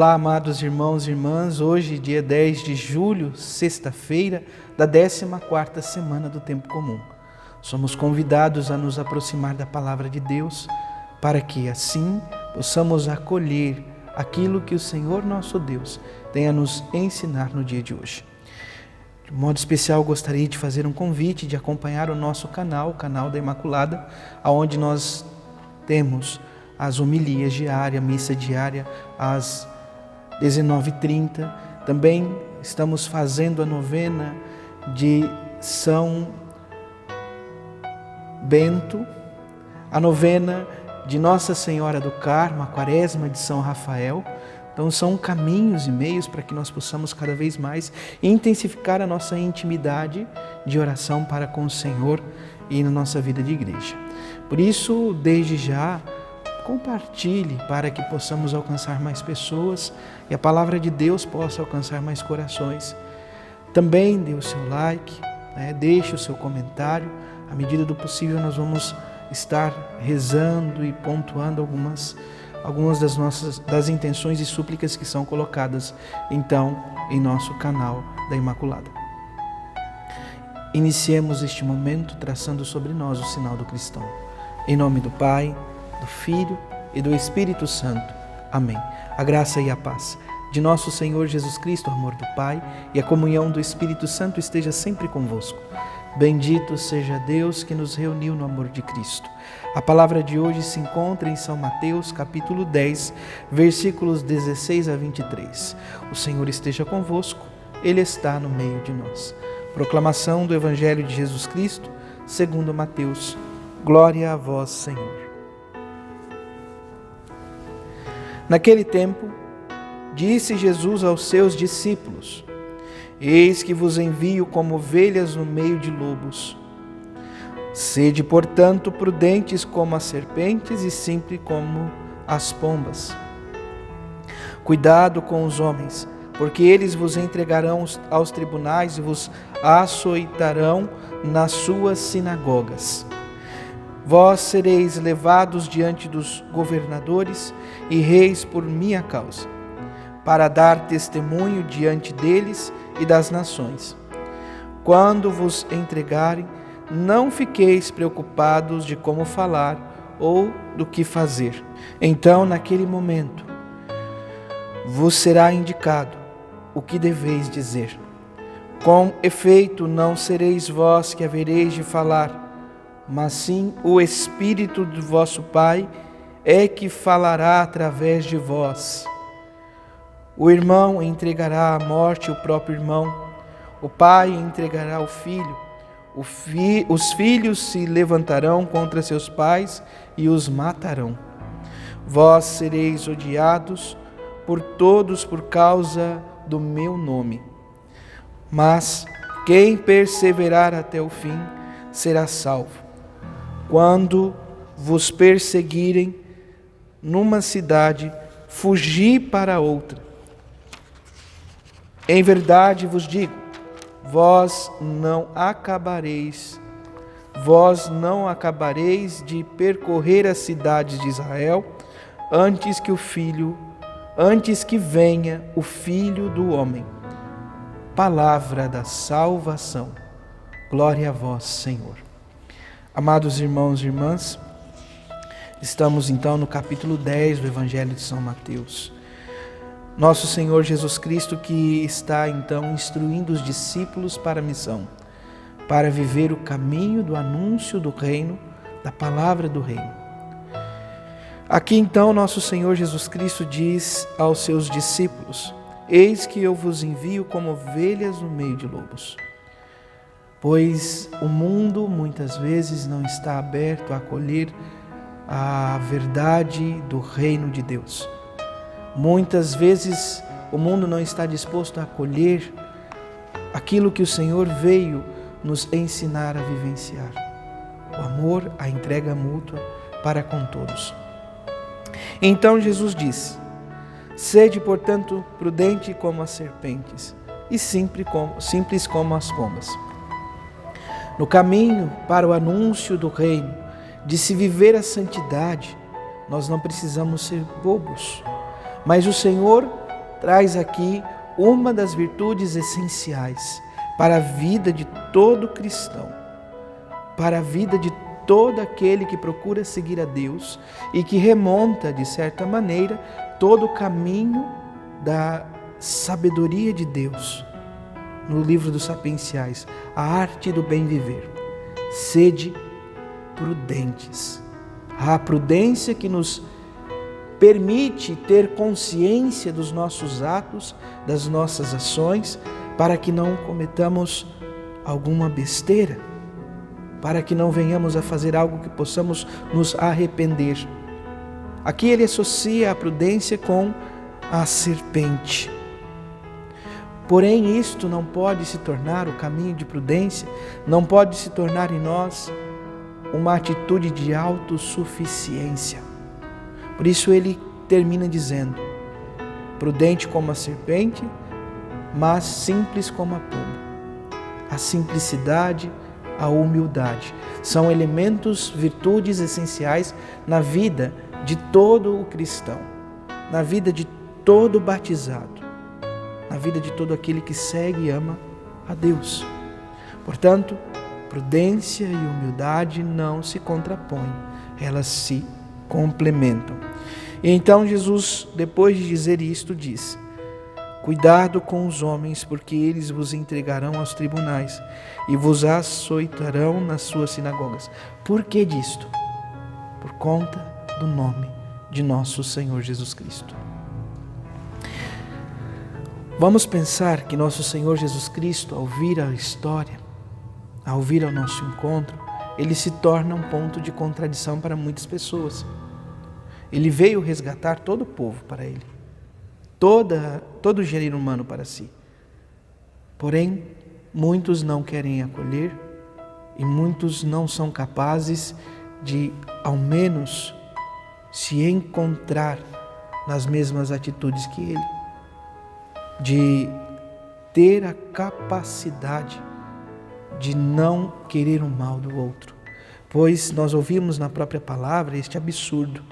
Olá, amados irmãos e irmãs, hoje, dia 10 de julho, sexta-feira, da 14ª semana do Tempo Comum. Somos convidados a nos aproximar da Palavra de Deus, para que assim possamos acolher aquilo que o Senhor nosso Deus tem a nos ensinar no dia de hoje. De modo especial, gostaria de fazer um convite de acompanhar o nosso canal, o canal da Imaculada, onde nós temos as homilias diárias, missa diária, às 19h30. Também estamos fazendo a novena de São Bento, a novena de Nossa Senhora do Carmo, a Quaresma de São Rafael. Então são caminhos e meios para que nós possamos cada vez mais intensificar a nossa intimidade de oração para com o Senhor e na nossa vida de igreja. Por isso, desde já, compartilhe para que possamos alcançar mais pessoas e a palavra de Deus possa alcançar mais corações. Também dê o seu like, deixe o seu comentário. À medida do possível, nós vamos estar rezando e pontuando algumas das intenções e súplicas que são colocadas, então, em nosso canal da Imaculada. Iniciemos este momento traçando sobre nós o sinal do cristão. Em nome do Pai, do Filho e do Espírito Santo. Amém. A graça e a paz de nosso Senhor Jesus Cristo, o amor do Pai e a comunhão do Espírito Santo esteja sempre convosco. Bendito seja Deus que nos reuniu no amor de Cristo. A palavra de hoje se encontra em São Mateus, capítulo 10, versículos 16 a 23. O Senhor esteja convosco, Ele está no meio de nós. Proclamação do Evangelho de Jesus Cristo, segundo Mateus. Glória a vós, Senhor. Naquele tempo, disse Jesus aos seus discípulos: Eis que vos envio como ovelhas no meio de lobos. Sede, portanto, prudentes como as serpentes e simples como as pombas. Cuidado com os homens, porque eles vos entregarão aos tribunais e vos açoitarão nas suas sinagogas. Vós sereis levados diante dos governadores e reis por minha causa, para dar testemunho diante deles e das nações. Quando vos entregarem, não fiqueis preocupados de como falar ou do que fazer. Então, naquele momento, vos será indicado o que deveis dizer. Com efeito, não sereis vós que havereis de falar, mas sim o Espírito do vosso Pai é que falará através de vós. O irmão entregará à morte o próprio irmão, o pai entregará o filho, os filhos se levantarão contra seus pais e os matarão. Vós sereis odiados por todos por causa do meu nome, mas quem perseverar até o fim será salvo. Quando vos perseguirem numa cidade, fugi para outra. Em verdade vos digo, vós não acabareis de percorrer as cidades de Israel antes que venha o Filho do Homem. Palavra da salvação. Glória a vós, Senhor. Amados irmãos e irmãs, estamos então no capítulo 10 do Evangelho de São Mateus. Nosso Senhor Jesus Cristo que está então instruindo os discípulos para a missão, para viver o caminho do anúncio do reino, da palavra do reino. Aqui então nosso Senhor Jesus Cristo diz aos seus discípulos: Eis que eu vos envio como ovelhas no meio de lobos. Pois o mundo muitas vezes não está aberto a acolher a verdade do reino de Deus. Muitas vezes o mundo não está disposto a acolher aquilo que o Senhor veio nos ensinar a vivenciar. O amor, a entrega mútua para com todos. Então Jesus disse: Sede, portanto, prudente como as serpentes e simples como as pombas. No caminho para o anúncio do reino, de se viver a santidade, nós não precisamos ser bobos, mas o Senhor traz aqui uma das virtudes essenciais para a vida de todo cristão, para a vida de todo aquele que procura seguir a Deus e que remonta, de certa maneira, todo o caminho da sabedoria de Deus. No livro dos Sapienciais, a arte do bem viver. Sede prudentes. A prudência que nos permite ter consciência dos nossos atos, das nossas ações, para que não cometamos alguma besteira, para que não venhamos a fazer algo que possamos nos arrepender. Aqui ele associa a prudência com a serpente. Porém, isto não pode se tornar o caminho de prudência, não pode se tornar em nós uma atitude de autossuficiência. Por isso ele termina dizendo: prudente como a serpente, mas simples como a pomba. A simplicidade, a humildade são elementos, virtudes essenciais na vida de todo o cristão, na vida de todo batizado, na vida de todo aquele que segue e ama a Deus. Portanto, prudência e humildade não se contrapõem, elas se complementam. E então Jesus, depois de dizer isto, diz: cuidado com os homens, porque eles vos entregarão aos tribunais e vos açoitarão nas suas sinagogas. Por que disto? Por conta do nome de nosso Senhor Jesus Cristo. Vamos pensar que nosso Senhor Jesus Cristo, ao vir a história, ao vir ao nosso encontro, ele se torna um ponto de contradição para muitas pessoas. Ele veio resgatar todo o povo para ele, todo o gênero humano para si. Porém, muitos não querem acolher e muitos não são capazes de, ao menos, se encontrar nas mesmas atitudes que ele, de ter a capacidade de não querer o mal do outro. Pois nós ouvimos na própria palavra este absurdo,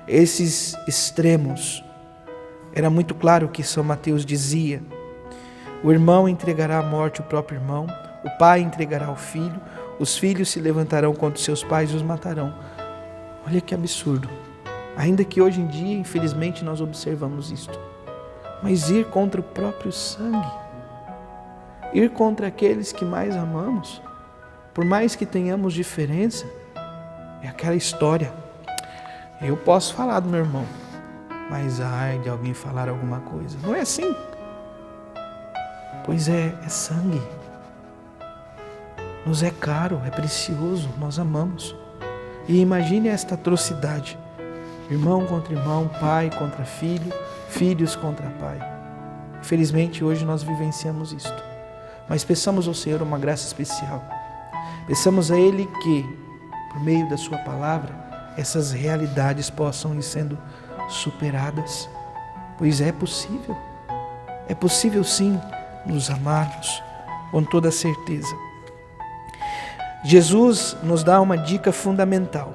esses extremos. Era muito claro o que São Mateus dizia: o irmão entregará à morte o próprio irmão, o pai entregará ao filho, os filhos se levantarão contra os seus pais e os matarão. Olha que absurdo. Ainda que hoje em dia, infelizmente, nós observamos isto. Mas ir contra o próprio sangue, ir contra aqueles que mais amamos, por mais que tenhamos diferença, é aquela história: eu posso falar do meu irmão, mas ai de alguém falar alguma coisa. Não é assim. Pois é sangue. Nos é caro, é precioso, nós amamos. E imagine esta atrocidade: irmão contra irmão, pai contra filho, filhos contra pai. Infelizmente hoje nós vivenciamos isto. Mas peçamos ao Senhor uma graça especial. Peçamos a Ele que, por meio da sua palavra, essas realidades possam ir sendo superadas, pois é possível sim nos amarmos com toda certeza. Jesus nos dá uma dica fundamental: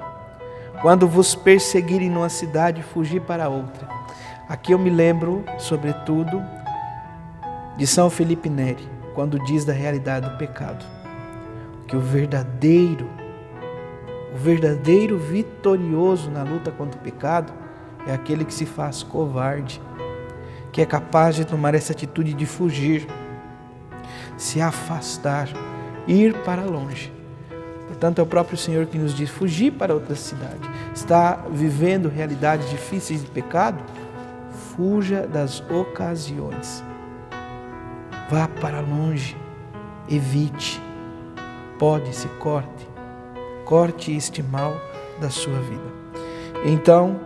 quando vos perseguirem numa cidade, fugir para outra. Aqui eu me lembro, sobretudo, de São Felipe Neri, quando diz da realidade do pecado, que o verdadeiro vitorioso na luta contra o pecado é aquele que se faz covarde, que é capaz de tomar essa atitude de fugir, se afastar, ir para longe. Portanto, é o próprio Senhor que nos diz: fugir para outra cidade. Está vivendo realidades difíceis de pecado? Fuja das ocasiões. Vá para longe, evite, pode-se, corte este mal da sua vida. Então,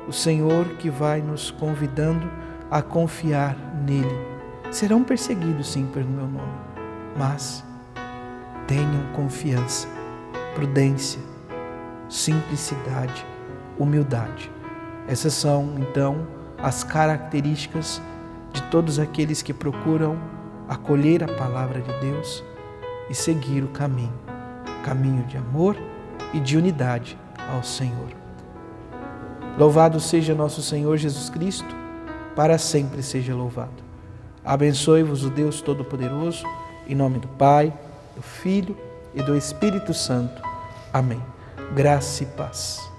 o Senhor que vai nos convidando a confiar nele. Serão perseguidos sim pelo meu nome, mas tenham confiança, prudência, simplicidade, humildade. Essas são, então, as características de todos aqueles que procuram acolher a palavra de Deus e seguir o caminho de amor e de unidade ao Senhor. Louvado seja nosso Senhor Jesus Cristo, para sempre seja louvado. Abençoe-vos o Deus Todo-Poderoso, em nome do Pai, do Filho e do Espírito Santo. Amém. Graça e paz.